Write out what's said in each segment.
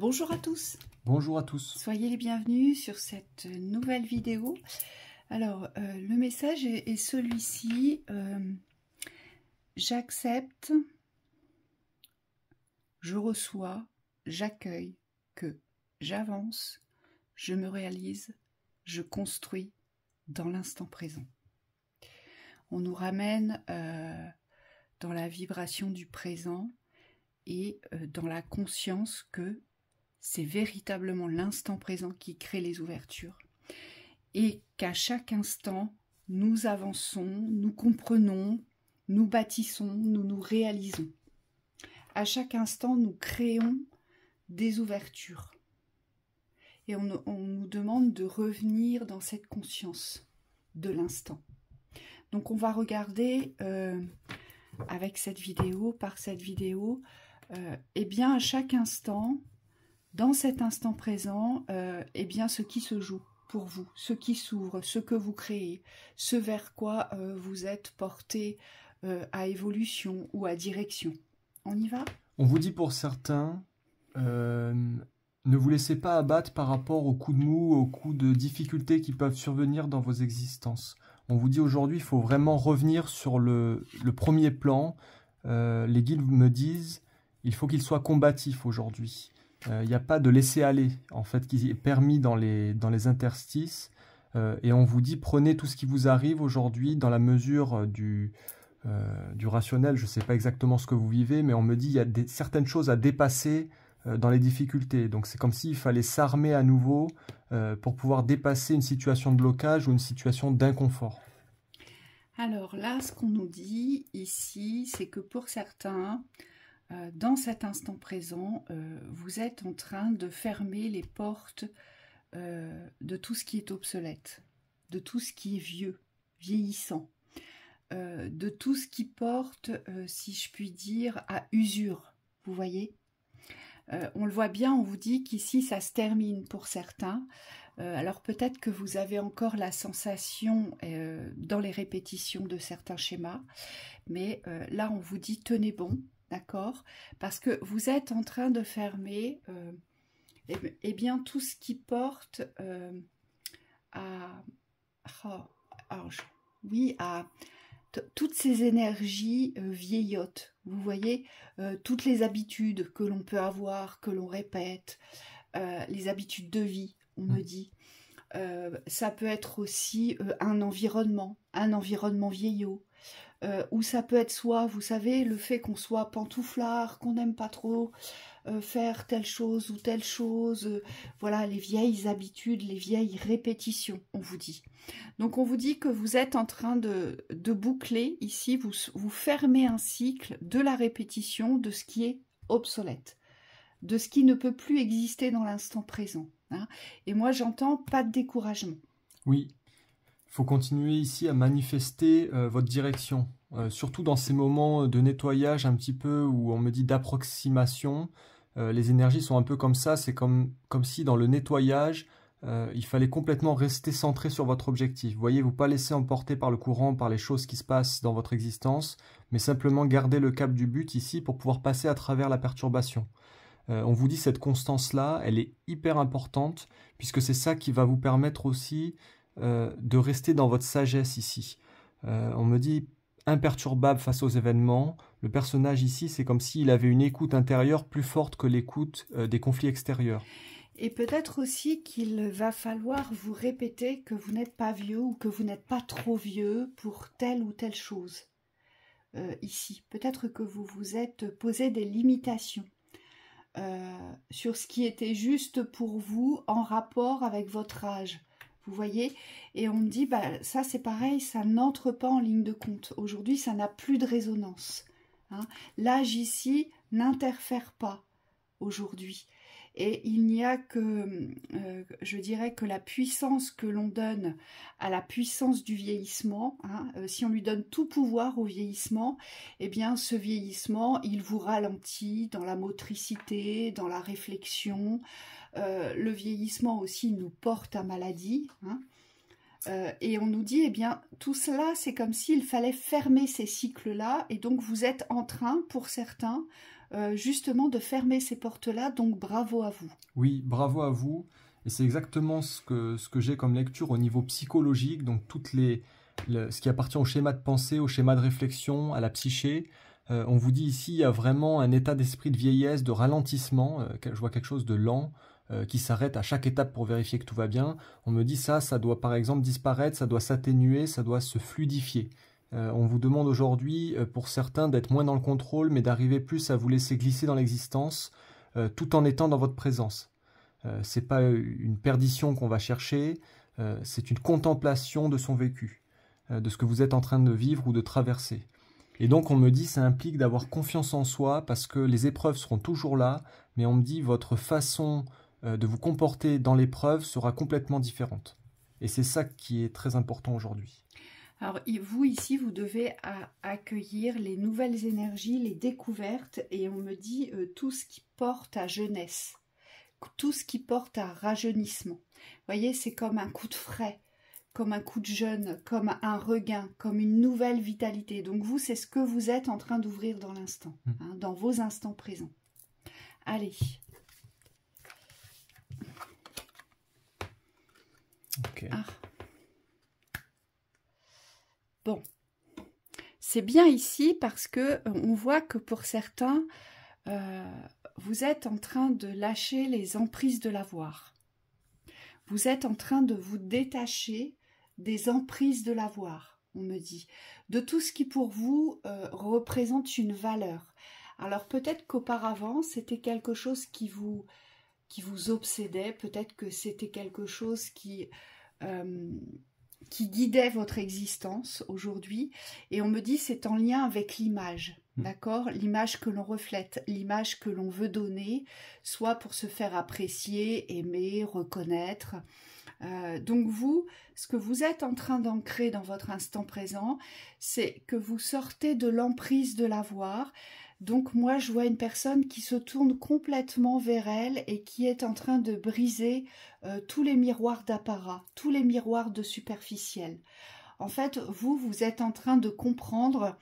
Bonjour à tous. Bonjour à tous. Soyez les bienvenus sur cette nouvelle vidéo. Alors, le message est celui-ci. J'accepte, je reçois, j'accueille que j'avance, je me réalise, je construis dans l'instant présent. On nous ramène dans la vibration du présent et dans la conscience que c'est véritablement l'instant présent qui crée les ouvertures et qu'à chaque instant, nous avançons, nous comprenons, nous bâtissons, nous nous réalisons. À chaque instant, nous créons des ouvertures et on nous demande de revenir dans cette conscience de l'instant. Donc on va regarder avec cette vidéo, par cette vidéo, eh bien à chaque instant, dans cet instant présent, eh bien ce qui se joue pour vous, ce qui s'ouvre, ce que vous créez, ce vers quoi vous êtes porté à évolution ou à direction. On y va? On vous dit pour certains, ne vous laissez pas abattre par rapport aux coups de mou, aux coups de difficultés qui peuvent survenir dans vos existences. On vous dit aujourd'hui, il faut vraiment revenir sur le premier plan. Les guides me disent, il faut qu'il soit combatif aujourd'hui. Il n'y a pas de laisser aller, en fait, qui est permis dans les interstices. Et on vous dit, prenez tout ce qui vous arrive aujourd'hui dans la mesure du rationnel. Je ne sais pas exactement ce que vous vivez, mais on me dit, il y a certaines choses à dépasser dans les difficultés. Donc c'est comme s'il fallait s'armer à nouveau pour pouvoir dépasser une situation de blocage ou une situation d'inconfort. Alors là, ce qu'on nous dit ici, c'est que pour certains, dans cet instant présent, vous êtes en train de fermer les portes de tout ce qui est obsolète, de tout ce qui est vieux, vieillissant, de tout ce qui porte, si je puis dire, à usure. Vous voyez, on le voit bien, on vous dit qu'ici ça se termine pour certains. Alors peut-être que vous avez encore la sensation dans les répétitions de certains schémas, mais là on vous dit tenez bon. D'accord? Parce que vous êtes en train de fermer eh bien, tout ce qui porte à toutes ces énergies vieillottes. Vous voyez, toutes les habitudes que l'on peut avoir, que l'on répète, les habitudes de vie, on me dit. Ça peut être aussi un environnement vieillot. Ou ça peut être soit, vous savez, le fait qu'on soit pantouflard, qu'on n'aime pas trop faire telle chose ou telle chose, voilà, les vieilles habitudes, les vieilles répétitions, on vous dit. Donc on vous dit que vous êtes en train de boucler, ici, vous fermez un cycle de la répétition de ce qui est obsolète, de ce qui ne peut plus exister dans l'instant présent. Hein. Et moi j'entends pas de découragement. Oui. Il faut continuer ici à manifester votre direction, surtout dans ces moments de nettoyage un petit peu où on me dit d'approximation. Les énergies sont un peu comme ça, c'est comme si dans le nettoyage, il fallait complètement rester centré sur votre objectif. Vous voyez, vous pas laisser emporter par le courant, par les choses qui se passent dans votre existence, mais simplement garder le cap du but ici pour pouvoir passer à travers la perturbation. On vous dit cette constance-là, elle est hyper importante, puisque c'est ça qui va vous permettre aussi de rester dans votre sagesse ici. On me dit imperturbable face aux événements. Le personnage ici, c'est comme s'il avait une écoute intérieure plus forte que l'écoute des conflits extérieurs. Et peut-être aussi qu'il va falloir vous répéter que vous n'êtes pas vieux ou que vous n'êtes pas trop vieux pour telle ou telle chose. Ici, peut-être que vous vous êtes posé des limitations sur ce qui était juste pour vous en rapport avec votre âge. Vous voyez, et on me dit, bah, ça c'est pareil, ça n'entre pas en ligne de compte. Aujourd'hui, ça n'a plus de résonance. Hein. L'âge ici n'interfère pas aujourd'hui. Et il n'y a que, je dirais que la puissance que l'on donne à la puissance du vieillissement, hein, si on lui donne tout pouvoir au vieillissement, eh bien ce vieillissement, il vous ralentit dans la motricité, dans la réflexion. Le vieillissement aussi nous porte à maladie. Hein. Et on nous dit, eh bien, tout cela, c'est comme s'il fallait fermer ces cycles-là. Et donc, vous êtes en train, pour certains, justement de fermer ces portes-là, donc bravo à vous. Oui, bravo à vous. Et c'est exactement ce que j'ai comme lecture au niveau psychologique, donc ce qui appartient au schéma de pensée, au schéma de réflexion, à la psyché. On vous dit ici, il y a vraiment un état d'esprit de vieillesse, de ralentissement. Je vois quelque chose de lent qui s'arrête à chaque étape pour vérifier que tout va bien. On me dit ça doit par exemple disparaître, ça doit s'atténuer, ça doit se fluidifier. On vous demande aujourd'hui, pour certains, d'être moins dans le contrôle, mais d'arriver plus à vous laisser glisser dans l'existence, tout en étant dans votre présence. C'est pas une perdition qu'on va chercher, c'est une contemplation de son vécu, de ce que vous êtes en train de vivre ou de traverser. Et donc on me dit ça implique d'avoir confiance en soi parce que les épreuves seront toujours là, mais on me dit votre façon de vous comporter dans l'épreuve sera complètement différente. Et c'est ça qui est très important aujourd'hui. Alors vous ici, vous devez accueillir les nouvelles énergies, les découvertes, et on me dit tout ce qui porte à jeunesse, tout ce qui porte à rajeunissement. Vous voyez, c'est comme un coup de frais, comme un coup de jeûne, comme un regain, comme une nouvelle vitalité. Donc vous, c'est ce que vous êtes en train d'ouvrir dans l'instant, hein, dans vos instants présents. Allez. Ok. Ah. Bon, c'est bien ici parce que on voit que pour certains, vous êtes en train de lâcher les emprises de l'avoir. Vous êtes en train de vous détacher des emprises de l'avoir, on me dit, de tout ce qui pour vous représente une valeur. Alors peut-être qu'auparavant, c'était quelque chose qui vous obsédait, peut-être que c'était quelque chose qui guidait votre existence aujourd'hui, et on me dit c'est en lien avec l'image, d'accord, l'image que l'on reflète, l'image que l'on veut donner, soit pour se faire apprécier, aimer, reconnaître. Donc vous, ce que vous êtes en train d'ancrer dans votre instant présent, c'est que vous sortez de l'emprise de l'avoir. Donc moi, je vois une personne qui se tourne complètement vers elle et qui est en train de briser tous les miroirs d'apparat, tous les miroirs de superficiel. En fait, vous êtes en train de comprendre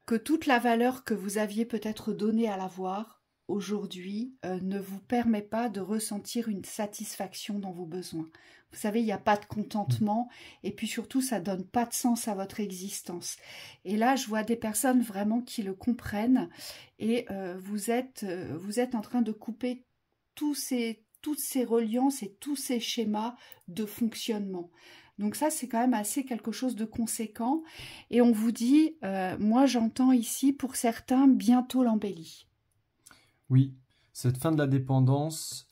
que toute la valeur que vous aviez peut-être donnée à l'avoir, aujourd'hui, ne vous permet pas de ressentir une satisfaction dans vos besoins. Vous savez, il n'y a pas de contentement et puis surtout, ça ne donne pas de sens à votre existence. Et là, je vois des personnes vraiment qui le comprennent et vous êtes en train de couper toutes ces reliances et tous ces schémas de fonctionnement. Donc ça, c'est quand même assez quelque chose de conséquent. Et on vous dit, moi j'entends ici, pour certains, bientôt l'embellie. Oui, cette fin de la dépendance,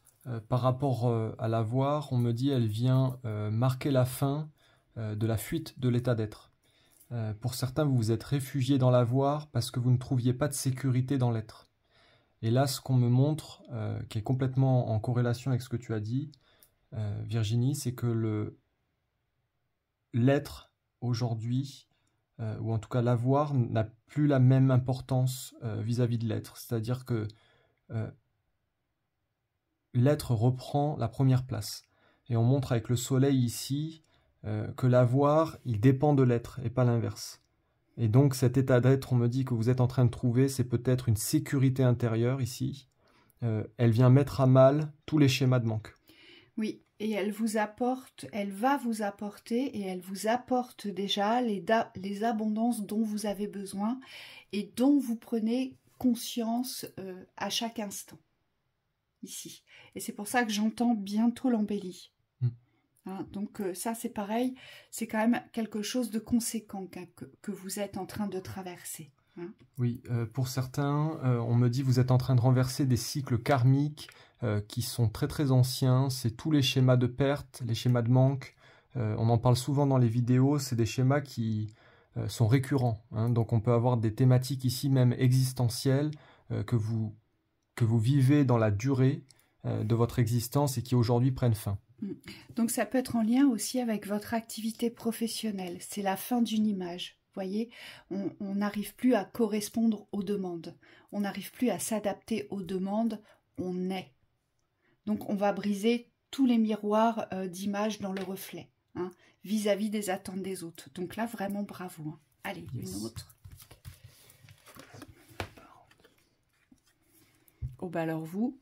par rapport à l'avoir, on me dit elle vient marquer la fin de la fuite de l'état d'être. Pour certains, vous vous êtes réfugiés dans l'avoir parce que vous ne trouviez pas de sécurité dans l'être. Et là, ce qu'on me montre, qui est complètement en corrélation avec ce que tu as dit, Virginie, c'est que l'être aujourd'hui, ou en tout cas l'avoir, n'a plus la même importance vis-à-vis de l'être. C'est-à-dire que l'être reprend la première place. Et on montre avec le soleil ici que l'avoir, il dépend de l'être et pas l'inverse. Et donc cet état d'être, on me dit que vous êtes en train de trouver, c'est peut-être une sécurité intérieure ici. Elle vient mettre à mal tous les schémas de manque. Oui, et elle va vous apporter, et elle vous apporte déjà les abondances dont vous avez besoin et dont vous prenez conscience à chaque instant, ici. Et c'est pour ça que j'entends bientôt l'embellie. Hein, donc ça, c'est pareil, c'est quand même quelque chose de conséquent que vous êtes en train de traverser. Hein. Oui, pour certains, on me dit vous êtes en train de renverser des cycles karmiques qui sont très très anciens. C'est tous les schémas de perte, les schémas de manque. On en parle souvent dans les vidéos. C'est des schémas qui sont récurrents. Hein. Donc on peut avoir des thématiques ici même existentielles que vous vivez dans la durée de votre existence et qui aujourd'hui prennent fin. Donc ça peut être en lien aussi avec votre activité professionnelle. C'est la fin d'une image. Voyez, on n'arrive plus à correspondre aux demandes. On n'arrive plus à s'adapter aux demandes. On est. Donc on va briser tous les miroirs d'images dans le reflet, hein, vis-à-vis des attentes des autres. Donc là, vraiment bravo. Hein. Allez, yes. Une autre. Oh bah alors vous.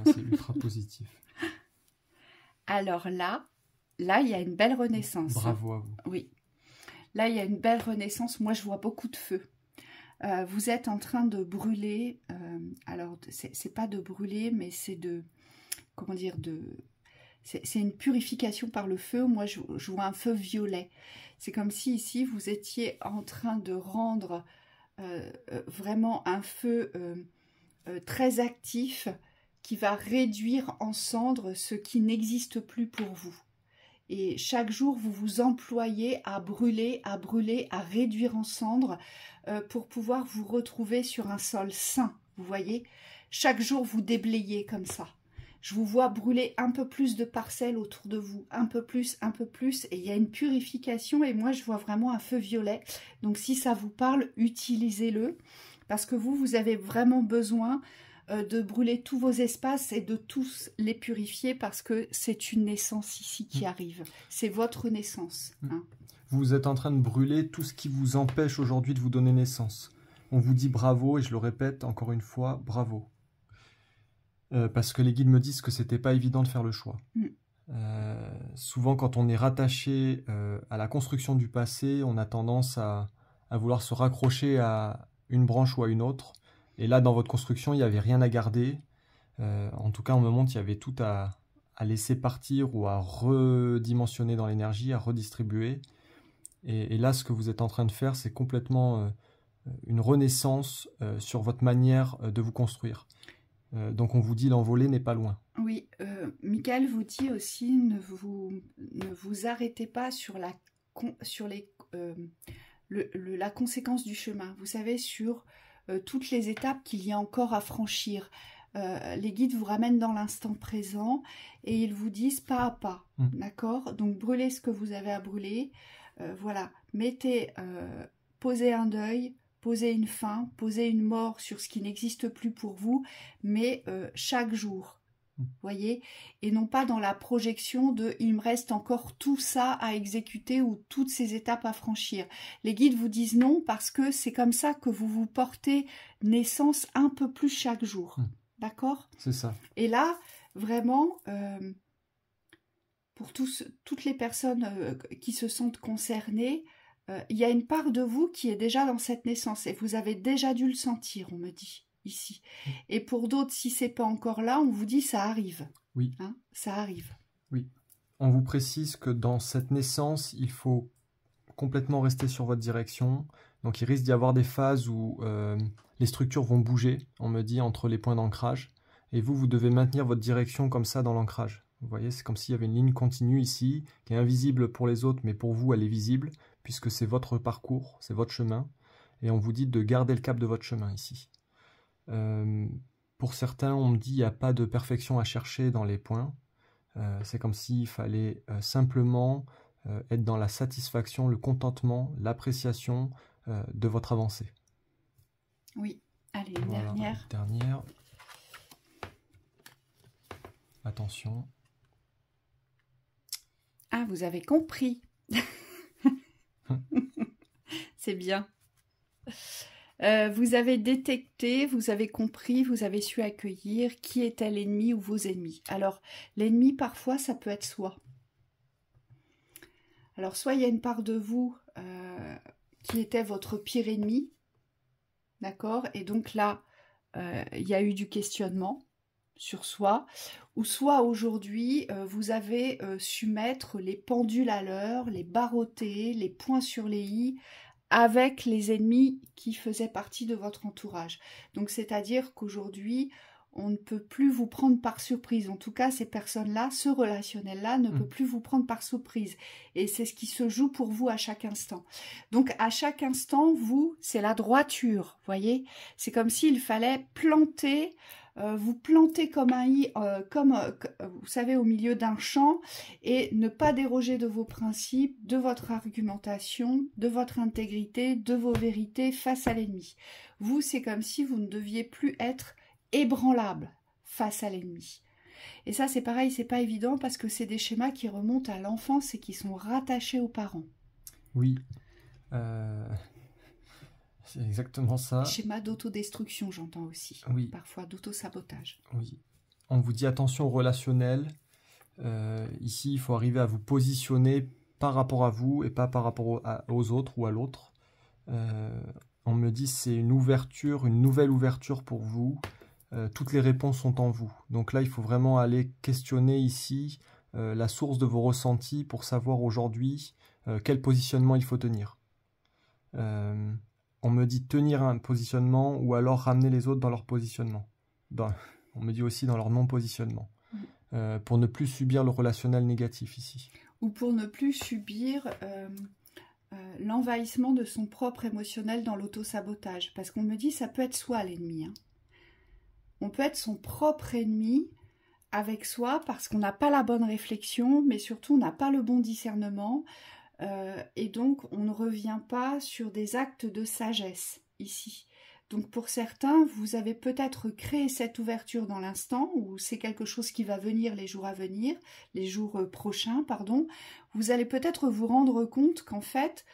C'est ultra positif. Alors là, il y a une belle renaissance. Bravo à vous. Oui. Là, il y a une belle renaissance. Moi, je vois beaucoup de feu. Vous êtes en train de brûler. Alors, c'est pas de brûler, mais c'est de... Comment dire c'est une purification par le feu. Moi, je vois un feu violet. C'est comme si ici, vous étiez en train de rendre vraiment un feu très actif qui va réduire en cendres ce qui n'existe plus pour vous. Et chaque jour, vous vous employez à brûler, à réduire en cendres pour pouvoir vous retrouver sur un sol sain. Vous voyez, chaque jour, vous déblayez comme ça. Je vous vois brûler un peu plus de parcelles autour de vous, un peu plus, et il y a une purification, et moi, je vois vraiment un feu violet. Donc, si ça vous parle, utilisez-le, parce que vous avez vraiment besoin de brûler tous vos espaces et de tous les purifier, parce que c'est une naissance ici qui arrive. C'est votre naissance. Hein. Vous êtes en train de brûler tout ce qui vous empêche aujourd'hui de vous donner naissance. On vous dit bravo, et je le répète encore une fois, bravo. Parce que les guides me disent que c'était pas évident de faire le choix. Souvent, quand on est rattaché à la construction du passé, on a tendance à vouloir se raccrocher à une branche ou à une autre. Et là, dans votre construction, il n'y avait rien à garder. En tout cas, on me montre qu'il y avait tout à laisser partir ou à redimensionner dans l'énergie, à redistribuer. Et là, ce que vous êtes en train de faire, c'est complètement une renaissance sur votre manière de vous construire. Donc on vous dit l'envolée n'est pas loin. Oui, Michael vous dit aussi ne vous arrêtez pas sur la conséquence du chemin. Vous savez, sur toutes les étapes qu'il y a encore à franchir. Les guides vous ramènent dans l'instant présent et ils vous disent pas à pas, d'accord? Donc brûlez ce que vous avez à brûler. Voilà, posez un deuil. Posez une fin, posez une mort sur ce qui n'existe plus pour vous, mais chaque jour, voyez, et non pas dans la projection de « il me reste encore tout ça à exécuter » ou toutes ces étapes à franchir. Les guides vous disent non parce que c'est comme ça que vous vous portez naissance un peu plus chaque jour, d'accord? C'est ça. Et là, vraiment, pour toutes les personnes qui se sentent concernées, il y a une part de vous qui est déjà dans cette naissance et vous avez déjà dû le sentir, on me dit, ici. Et pour d'autres, si c'est pas encore là, on vous dit ça arrive. Oui. Hein, ça arrive. Oui. On vous précise que dans cette naissance, il faut complètement rester sur votre direction. Donc il risque d'y avoir des phases où les structures vont bouger, on me dit, entre les points d'ancrage. Et vous devez maintenir votre direction comme ça dans l'ancrage. Vous voyez, c'est comme s'il y avait une ligne continue ici, qui est invisible pour les autres, mais pour vous, elle est visible, puisque c'est votre parcours, c'est votre chemin. Et on vous dit de garder le cap de votre chemin ici. Pour certains, on me dit qu'il n'y a pas de perfection à chercher dans les points. C'est comme s'il fallait simplement être dans la satisfaction, le contentement, l'appréciation de votre avancée. Oui, allez, une voilà, dernière. Dernière. Attention. Ah, vous avez compris. C'est bien. Vous avez détecté, vous avez compris, vous avez su accueillir qui était l'ennemi ou vos ennemis. Alors, l'ennemi, parfois, ça peut être soi. Alors, soit il y a une part de vous qui était votre pire ennemi, d'accord? Et donc là, il y a eu du questionnement sur soi, ou soit aujourd'hui, vous avez su mettre les pendules à l'heure, les barreauter, les points sur les i, avec les ennemis qui faisaient partie de votre entourage. Donc, c'est-à-dire qu'aujourd'hui, on ne peut plus vous prendre par surprise. En tout cas, ces personnes-là, ce relationnel-là ne peut plus vous prendre par surprise. Et c'est ce qui se joue pour vous à chaque instant. Donc, à chaque instant, vous, c'est la droiture, voyez? C'est comme s'il fallait planter... vous plantez comme un i, vous savez, au milieu d'un champ, et ne pas déroger de vos principes, de votre argumentation, de votre intégrité, de vos vérités face à l'ennemi. Vous, c'est comme si vous ne deviez plus être ébranlable face à l'ennemi. Et ça, c'est pareil, c'est pas évident parce que c'est des schémas qui remontent à l'enfance et qui sont rattachés aux parents. Oui. C'est exactement ça. Schéma d'autodestruction, j'entends aussi. Oui. Parfois d'autosabotage. Oui. On vous dit attention au relationnel. Ici, il faut arriver à vous positionner par rapport à vous et pas par rapport aux autres ou à l'autre. On me dit c'est une ouverture, une nouvelle ouverture pour vous. Toutes les réponses sont en vous. Donc là, il faut vraiment aller questionner ici la source de vos ressentis pour savoir aujourd'hui quel positionnement il faut tenir. On me dit tenir un positionnement ou alors ramener les autres dans leur positionnement. On me dit aussi dans leur non-positionnement. Pour ne plus subir le relationnel négatif ici. Ou pour ne plus subir l'envahissement de son propre émotionnel dans l'auto-sabotage. Parce qu'on me dit ça peut être soi l'ennemi. Hein. On peut être son propre ennemi avec soi parce qu'on n'a pas la bonne réflexion, mais surtout on n'a pas le bon discernement. Et donc on ne revient pas sur des actes de sagesse ici. Donc pour certains, vous avez peut-être créé cette ouverture dans l'instant, ou c'est quelque chose qui va venir les jours à venir, les jours prochains, pardon. Vous allez peut-être vous rendre compte qu'en fait,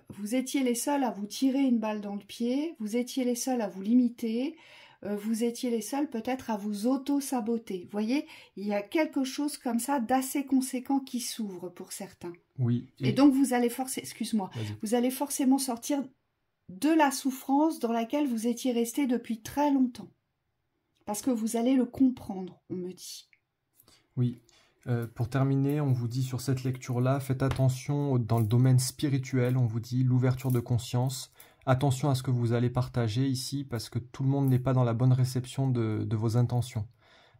vous étiez les seuls à vous tirer une balle dans le pied, vous étiez les seuls à vous limiter, vous étiez les seuls peut-être à vous auto-saboter. Vous voyez, il y a quelque chose comme ça d'assez conséquent qui s'ouvre pour certains. Oui. Et donc vous allez vous allez forcément sortir de la souffrance dans laquelle vous étiez resté depuis très longtemps. Parce que vous allez le comprendre, on me dit. Oui. Pour terminer, on vous dit sur cette lecture-là, faites attention dans le domaine spirituel, on vous dit l'ouverture de conscience. Attention à ce que vous allez partager ici, parce que tout le monde n'est pas dans la bonne réception de vos intentions.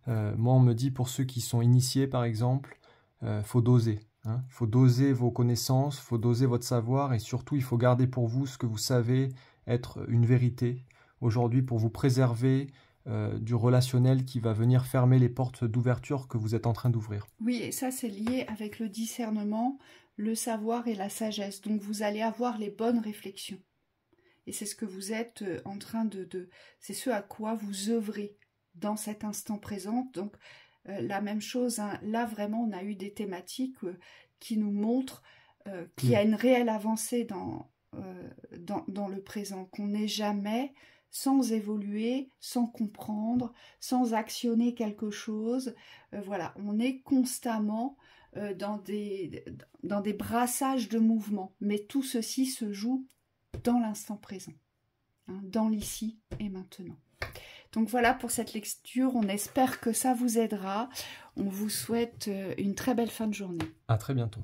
Moi, on me dit, pour ceux qui sont initiés, par exemple, faut doser. Hein. Faut doser vos connaissances, faut doser votre savoir, et surtout, il faut garder pour vous ce que vous savez être une vérité aujourd'hui pour vous préserver du relationnel qui va venir fermer les portes d'ouverture que vous êtes en train d'ouvrir. Oui, et ça, c'est lié avec le discernement, le savoir et la sagesse. Donc, vous allez avoir les bonnes réflexions. Et c'est ce que vous êtes en train c'est ce à quoi vous œuvrez dans cet instant présent. Donc, la même chose, hein. Là, vraiment, on a eu des thématiques qui nous montrent qu'il y a une réelle avancée dans le présent, qu'on n'est jamais sans évoluer, sans comprendre, sans actionner quelque chose. Voilà, on est constamment dans des brassages de mouvements. Mais tout ceci se joue dans l'instant présent, hein, dans l'ici et maintenant. Donc voilà pour cette lecture, on espère que ça vous aidera. On vous souhaite une très belle fin de journée. À très bientôt.